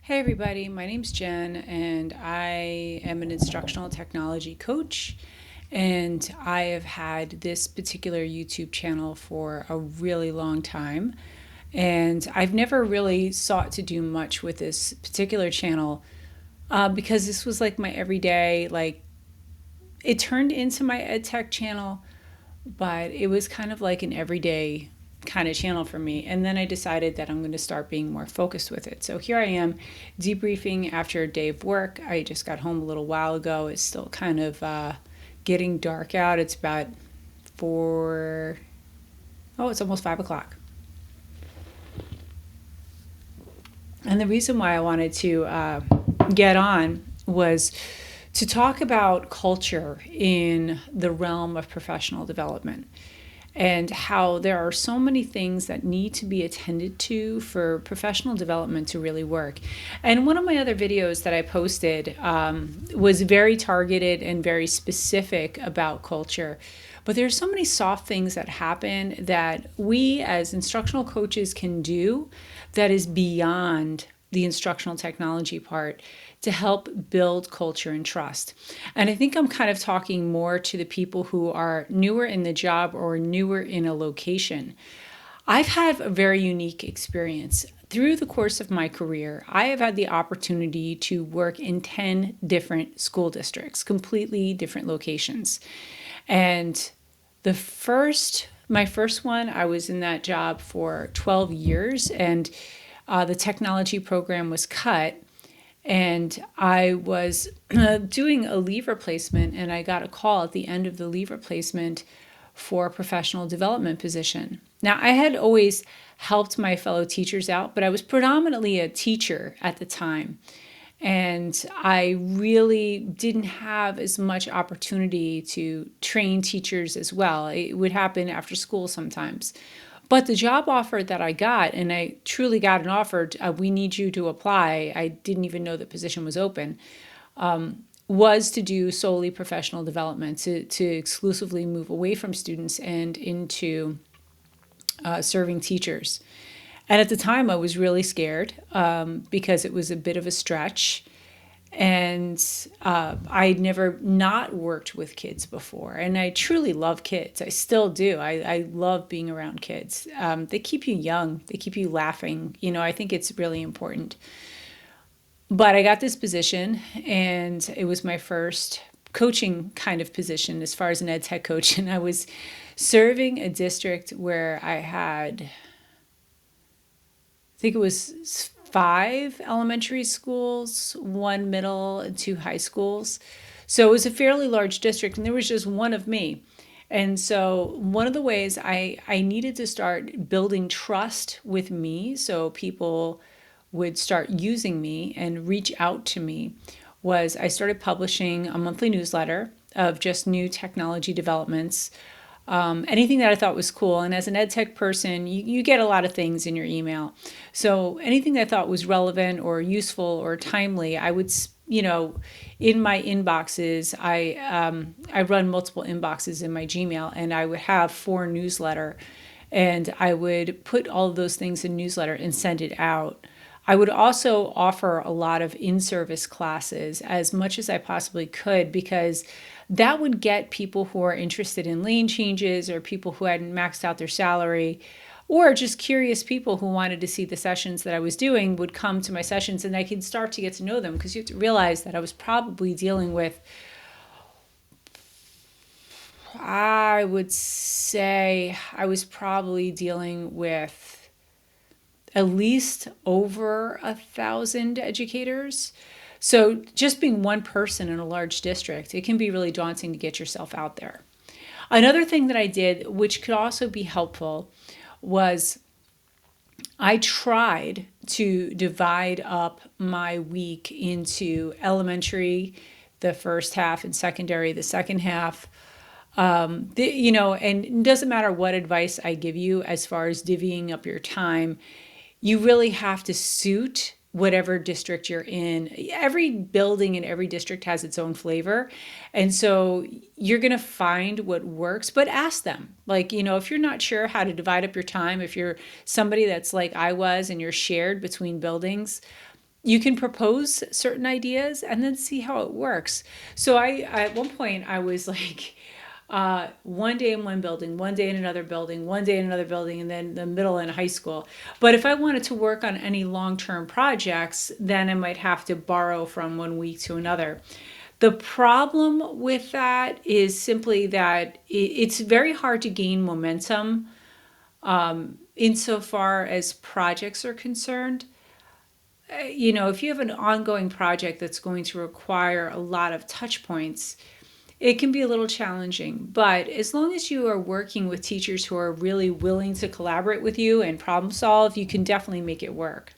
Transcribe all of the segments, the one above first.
Hey everybody, my name's Jen and I am an instructional technology coach, and I have had this particular YouTube channel for a really long time, and I've never really sought to do much with this particular channel because this was like my everyday, like it turned into my ed tech channel, but it was kind of like an everyday kind of channel for me. And then I decided that I'm going to start being more focused with it. So here I am debriefing after a day of work. I just got home a little while ago. It's still kind of getting dark out. It's about four, oh, it's almost 5 o'clock. And the reason why I wanted to get on was to talk about culture in the realm of professional development, and how there are so many things that need to be attended to for professional development to really work. And one of my other videos that I posted was very targeted and very specific about culture. But there's so many soft things that happen that we as instructional coaches can do that is beyond the instructional technology part to help build culture and trust. And I think I'm kind of talking more to the people who are newer in the job or newer in a location. I've had a very unique experience. Through the course of my career, I have had the opportunity to work in 10 different school districts, completely different locations. And my first one, I was in that job for 12 years, and the technology program was cut, and I was doing a leave replacement, and I got a call at the end of the leave replacement for a professional development position. Now, I had always helped my fellow teachers out, but I was predominantly a teacher at the time. And I really didn't have as much opportunity to train teachers as well. It would happen after school sometimes. But the job offer that I got, and I truly got an offer, we need you to apply. I didn't even know the position was open, was to do solely professional development, to exclusively move away from students and into serving teachers. And at the time, I was really scared because it was a bit of a stretch. And I'd never not worked with kids before. And I truly love kids. I still do. I love being around kids. They keep you young, they keep you laughing. I think it's really important. But I got this position, and it was my first coaching kind of position as far as an ed tech coach. And I was serving a district where I had, I think it was 5 elementary schools, 1 middle, and 2 high schools. So it was a fairly large district, and there was just one of me. And so one of the ways I needed to start building trust with me so people would start using me and reach out to me was I started publishing a monthly newsletter of just new technology developments, anything that I thought was cool. And as an ed tech person, you get a lot of things in your email. So anything that I thought was relevant or useful or timely, I would, in my inboxes, I run multiple inboxes in my Gmail, and I would have 4 newsletter, and I would put all of those things in newsletter and send it out. I would also offer a lot of in-service classes as much as I possibly could, because that would get people who are interested in lane changes, or people who hadn't maxed out their salary, or just curious people who wanted to see the sessions that I was doing would come to my sessions, and I could start to get to know them, because you have to realize that I was probably dealing with, I would say I was probably dealing with at least over 1,000 educators. So just being one person in a large district, it can be really daunting to get yourself out there. Another thing that I did, which could also be helpful, was I tried to divide up my week into elementary, the first half, and secondary, the second half. And it doesn't matter what advice I give you as far as divvying up your time, you really have to suit whatever district you're in. Every building in every district has its own flavor. And so you're going to find what works, but ask them. Like, if you're not sure how to divide up your time, if you're somebody that's like I was and you're shared between buildings, you can propose certain ideas and then see how it works. So at one point I was like, one day in one building, one day in another building, one day in another building, and then the middle and high school. But if I wanted to work on any long-term projects, then I might have to borrow from one week to another. The problem with that is simply that it's very hard to gain momentum insofar as projects are concerned. If you have an ongoing project that's going to require a lot of touch points, it can be a little challenging. But as long as you are working with teachers who are really willing to collaborate with you and problem solve, you can definitely make it work.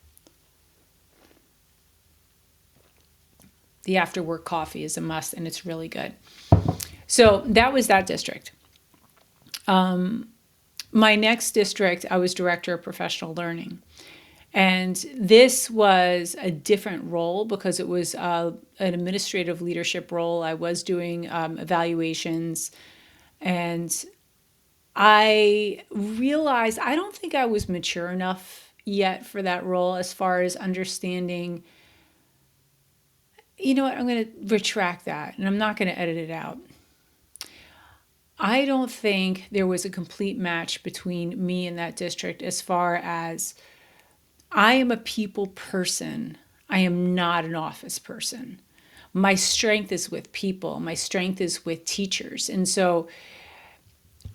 The after work coffee is a must, and it's really good. So that was that district. My next district, I was director of professional learning. And this was a different role because it was an administrative leadership role. I was doing evaluations, and I realized I don't think I was mature enough yet for that role as far as understanding. You know what? I'm going to retract that, and I'm not going to edit it out. I don't think there was a complete match between me and that district as far as I am a people person. I am not an office person. My strength is with people. My strength is with teachers. And so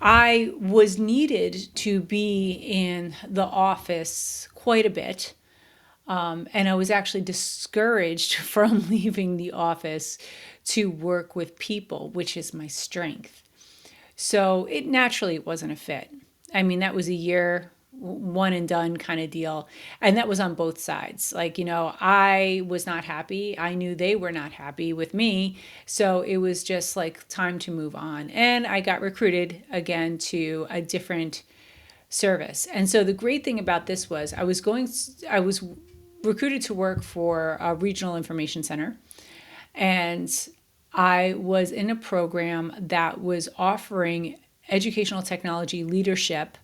I was needed to be in the office quite a bit. And I was actually discouraged from leaving the office to work with people, which is my strength. So it naturally wasn't a fit. I mean, that was a year, one and done kind of deal. And that was on both sides. Like, I was not happy. I knew they were not happy with me. So it was just like time to move on. And I got recruited again to a different service. And so the great thing about this was I was recruited to work for a regional information center. And I was in a program that was offering educational technology leadership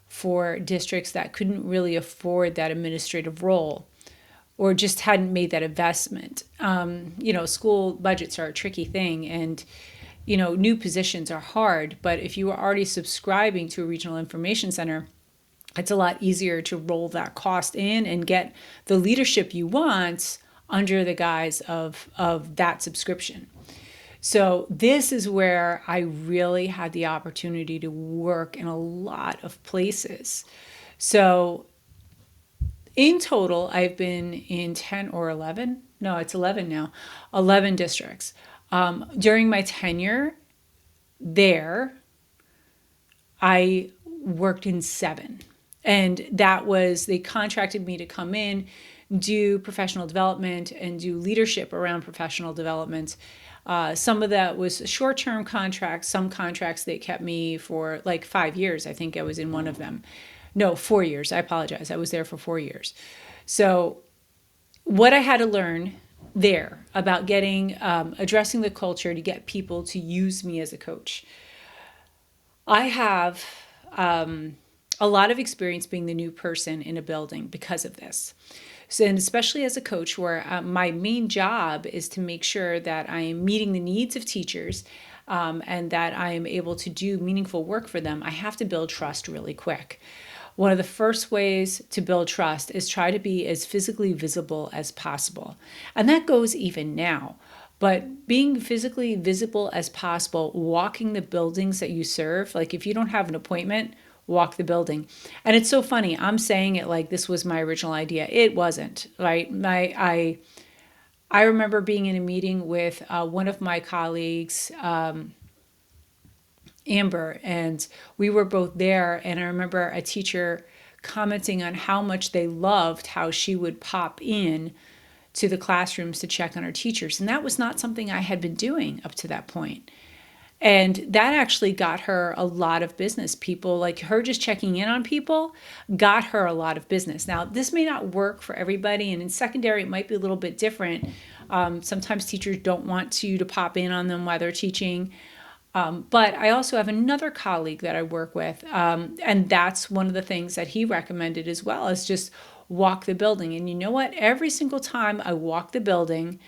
for districts that couldn't really afford that administrative role or just hadn't made that investment. School budgets are a tricky thing, and new positions are hard. But if you are already subscribing to a regional information center, it's a lot easier to roll that cost in and get the leadership you want under the guise of that subscription. So this is where I really had the opportunity to work in a lot of places. So in total, I've been in 10 or 11. No, it's 11 now. 11 districts. During my tenure there, I worked in 7. And that was, they contracted me to come in, do professional development and do leadership around professional development. Some of that was short-term contracts. Some contracts they kept me for like 5 years. I think I was in one of them. No, 4 years. I apologize. I was there for 4 years. So what I had to learn there about addressing the culture to get people to use me as a coach. I have a lot of experience being the new person in a building because of this. So, and especially as a coach, where my main job is to make sure that I am meeting the needs of teachers and that I am able to do meaningful work for them, I have to build trust really quick. One of the first ways to build trust is try to be as physically visible as possible. And that goes even now. But being physically visible as possible, walking the buildings that you serve, like if you don't have an appointment, walk the building. And it's so funny. I'm saying it like this was my original idea. It wasn't, right? I remember being in a meeting with one of my colleagues, Amber, and we were both there. And I remember a teacher commenting on how much they loved how she would pop in to the classrooms to check on her teachers. And that was not something I had been doing up to that point. And that actually got her a lot of business. People like her just checking in on people got her a lot of business. Now, this may not work for everybody, and in secondary, it might be a little bit different. Sometimes teachers don't want you to pop in on them while they're teaching. But I also have another colleague that I work with, and that's one of the things that he recommended as well, is just walk the building. And you know what? Every single time I walk the building,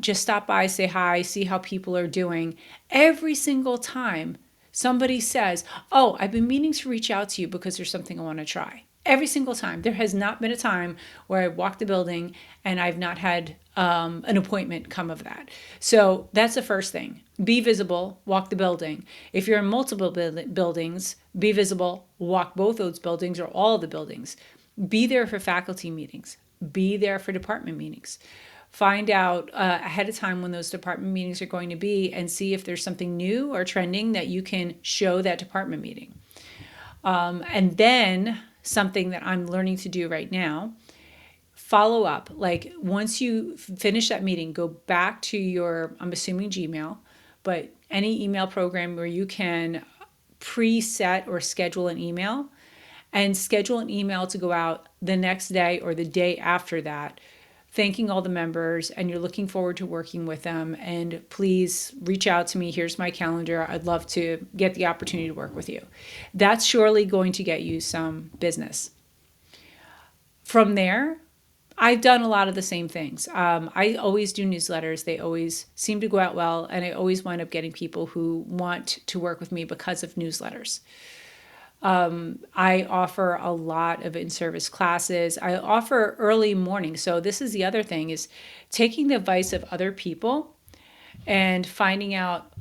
just stop by, say hi, see how people are doing. Every single time somebody says, oh, I've been meaning to reach out to you because there's something I want to try. Every single time. There has not been a time where I walked the building and I've not had an appointment come of that. So that's the first thing. Be visible, walk the building. If you're in multiple buildings, be visible, walk both those buildings or all the buildings. Be there for faculty meetings. Be there for department meetings. Find out ahead of time when those department meetings are going to be and see if there's something new or trending that you can show that department meeting. And then something that I'm learning to do right now, follow up. Like once you finish that meeting, go back to your, I'm assuming Gmail, but any email program where you can preset or schedule an email and schedule an email to go out the next day or the day after that, thanking all the members, and you're looking forward to working with them. And please reach out to me. Here's my calendar. I'd love to get the opportunity to work with you. That's surely going to get you some business. From there, I've done a lot of the same things. I always do newsletters. They always seem to go out well, and I always wind up getting people who want to work with me because of newsletters. I offer a lot of in-service classes. I offer early morning. So this is the other thing, is taking the advice of other people and finding out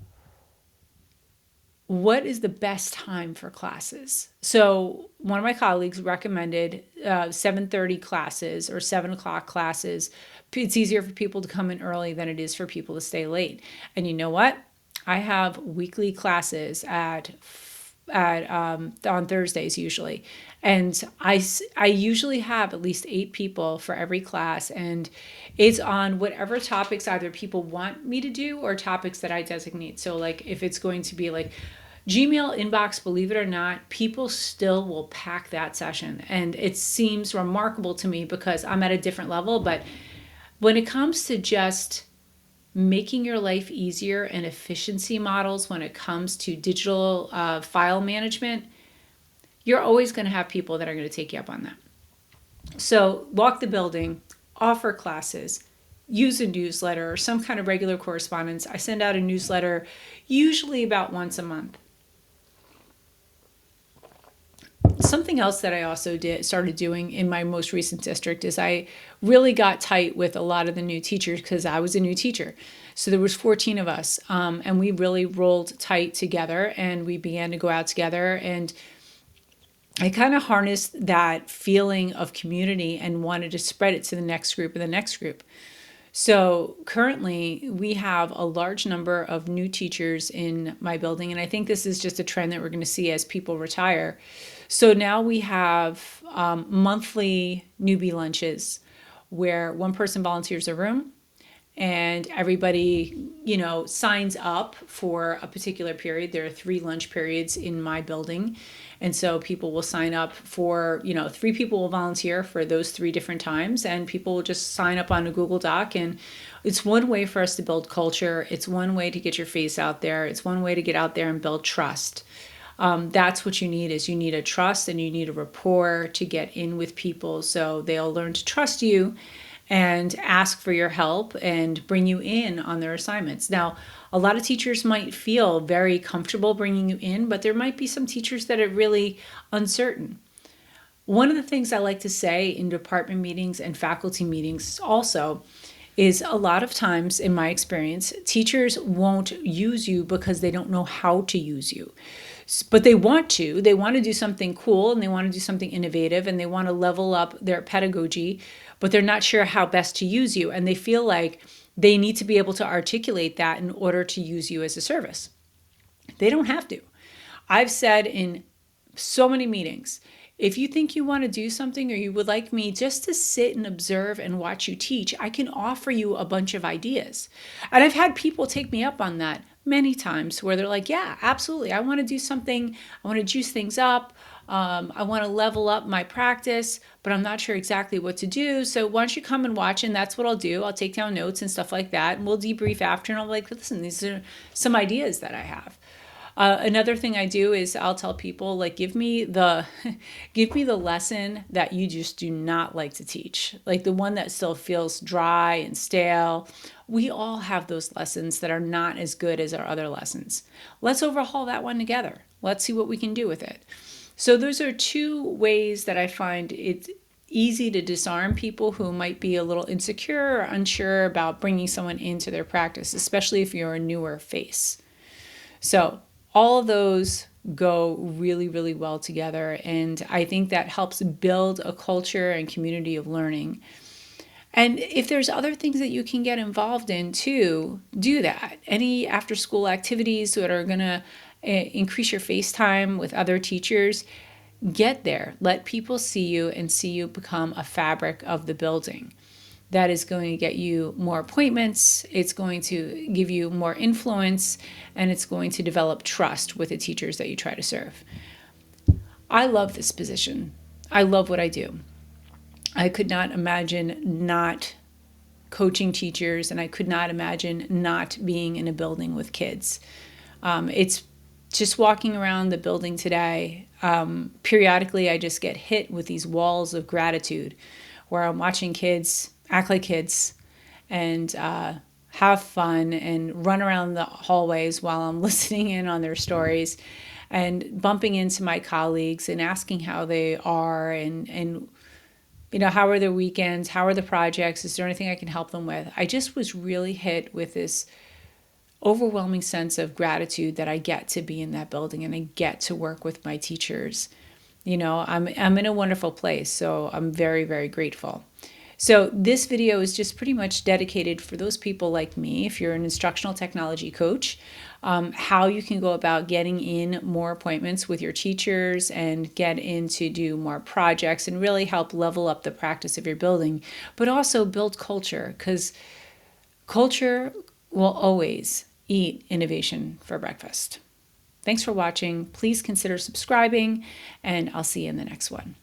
what is the best time for classes. So one of my colleagues recommended 7:30 classes or 7 o'clock classes. It's easier for people to come in early than it is for people to stay late. And you know what? I have weekly classes on Thursdays usually, and I usually have at least 8 people for every class, and it's on whatever topics either people want me to do or topics that I designate. So like if it's going to be like Gmail inbox, believe it or not, people still will pack that session, and it seems remarkable to me because I'm at a different level. But when it comes to just making your life easier and efficiency models when it comes to digital file management, you're always going to have people that are going to take you up on that. So walk the building, offer classes, use a newsletter or some kind of regular correspondence. I send out a newsletter usually about once a month. Something else that I also started doing in my most recent district is I really got tight with a lot of the new teachers because I was a new teacher. So there was 14 of us, and we really rolled tight together, and we began to go out together, and I kind of harnessed that feeling of community and wanted to spread it to the next group and the next group. So currently we have a large number of new teachers in my building, and I think this is just a trend that we're going to see as people retire. So now we have monthly newbie lunches where one person volunteers a room and everybody, signs up for a particular period. There are 3 lunch periods in my building. And so people will sign up for, 3 people will volunteer for those 3 different times, and people will just sign up on a Google Doc. And it's one way for us to build culture. It's one way to get your face out there. It's one way to get out there and build trust. That's what you need, is you need a trust and you need a rapport to get in with people so they'll learn to trust you and ask for your help and bring you in on their assignments. Now, a lot of teachers might feel very comfortable bringing you in, but there might be some teachers that are really uncertain. One of the things I like to say in department meetings and faculty meetings also is a lot of times, in my experience, teachers won't use you because they don't know how to use you. But they want to. They want to do something cool, and they want to do something innovative, and they want to level up their pedagogy, but they're not sure how best to use you. And they feel like they need to be able to articulate that in order to use you as a service. They don't have to. I've said in so many meetings, if you think you want to do something or you would like me just to sit and observe and watch you teach, I can offer you a bunch of ideas. And I've had people take me up on that many times where they're like, yeah, absolutely. I want to do something. I want to juice things up. I want to level up my practice, but I'm not sure exactly what to do. So why don't you come and watch? And that's what I'll do. I'll take down notes and stuff like that. And we'll debrief after. And I'll be like, listen, these are some ideas that I have. Another thing I do is I'll tell people, like, give me the give me the lesson that you just do not like to teach, like the one that still feels dry and stale. We all have those lessons that are not as good as our other lessons. Let's overhaul that one together. Let's see what we can do with it. So those are two ways that I find it's easy to disarm people who might be a little insecure or unsure about bringing someone into their practice, especially if you're a newer face. So all of those go really, really well together. And I think that helps build a culture and community of learning. And if there's other things that you can get involved in too, do that. Any after school activities that are going to increase your face time with other teachers, get there. Let people see you and see you become a fabric of the building. That is going to get you more appointments, it's going to give you more influence, and it's going to develop trust with the teachers that you try to serve. I love this position. I love what I do. I could not imagine not coaching teachers, and I could not imagine not being in a building with kids. It's just walking around the building today. Periodically, I just get hit with these walls of gratitude where I'm watching kids act like kids and have fun and run around the hallways while I'm listening in on their stories and bumping into my colleagues and asking how they are and how are their weekends, how are the projects, is there anything I can help them with. I just was really hit with this overwhelming sense of gratitude that I get to be in that building and I get to work with my teachers. I'm in a wonderful place, so I'm very, very grateful. So this video is just pretty much dedicated for those people like me, if you're an instructional technology coach, how you can go about getting in more appointments with your teachers and get in to do more projects and really help level up the practice of your building, but also build culture, because culture will always eat innovation for breakfast. Thanks for watching. Please consider subscribing, and I'll see you in the next one.